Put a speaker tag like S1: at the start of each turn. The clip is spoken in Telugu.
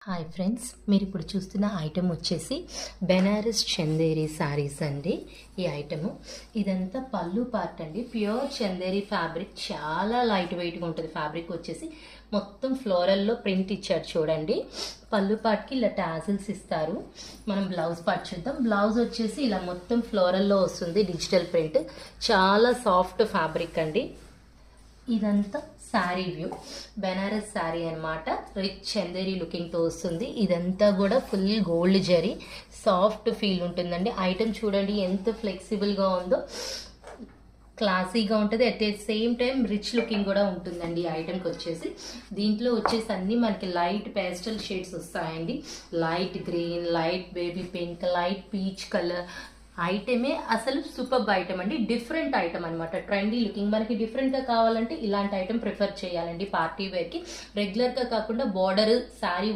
S1: హాయ్ ఫ్రెండ్స్, మీరు ఇప్పుడు చూస్తున్న ఐటెం వచ్చేసి బెనారస్ చందేరి శారీస్ అండి. ఈ ఐటము ఇదంతా పళ్ళు పార్ట్ అండి. ప్యూర్ చందేరి ఫ్యాబ్రిక్, చాలా లైట్ వెయిట్గా ఉంటుంది. ఫ్యాబ్రిక్ వచ్చేసి మొత్తం ఫ్లోరల్లో ప్రింట్ ఇచ్చారు చూడండి. పళ్ళు పార్ట్కి ఇలా టాజిల్స్ ఇస్తారు. మనం బ్లౌజ్ పార్ట్ చూద్దాం. బ్లౌజ్ వచ్చేసి ఇలా మొత్తం ఫ్లోరల్లో వస్తుంది, డిజిటల్ ప్రింట్. చాలా సాఫ్ట్ ఫ్యాబ్రిక్ అండి. ఇదంతా శారీ వ్యూ, బెనారస్ శారీ అనమాట. రిచ్ చందేరి లుకింగ్తో వస్తుంది. ఇదంతా కూడా full gold zari, soft feel ఉంటుందండి. ఐటమ్ చూడండి ఎంత ఫ్లెక్సిబుల్గా ఉందో, క్లాసీగా ఉంటుంది. At the same time rich looking కూడా ఉంటుందండి ఈ ఐటమ్కి వచ్చేసి. దీంట్లో వచ్చేసి అన్ని మనకి లైట్ పేస్టల్ షేడ్స్ వస్తాయండి. Light green, light baby pink, light peach colour. ఐటమే అసలు సూపర్ ఐటమ్ అండి. డిఫరెంట్ ఐటమ్ అనమాట, ట్రెండీ లుకింగ్. మనకి డిఫరెంట్గా కావాలంటే ఇలాంటి ఐటమ్ ప్రిఫర్ చేయాలండి పార్టీ వేర్కి. రెగ్యులర్గా కాకుండా బార్డర్ శారీ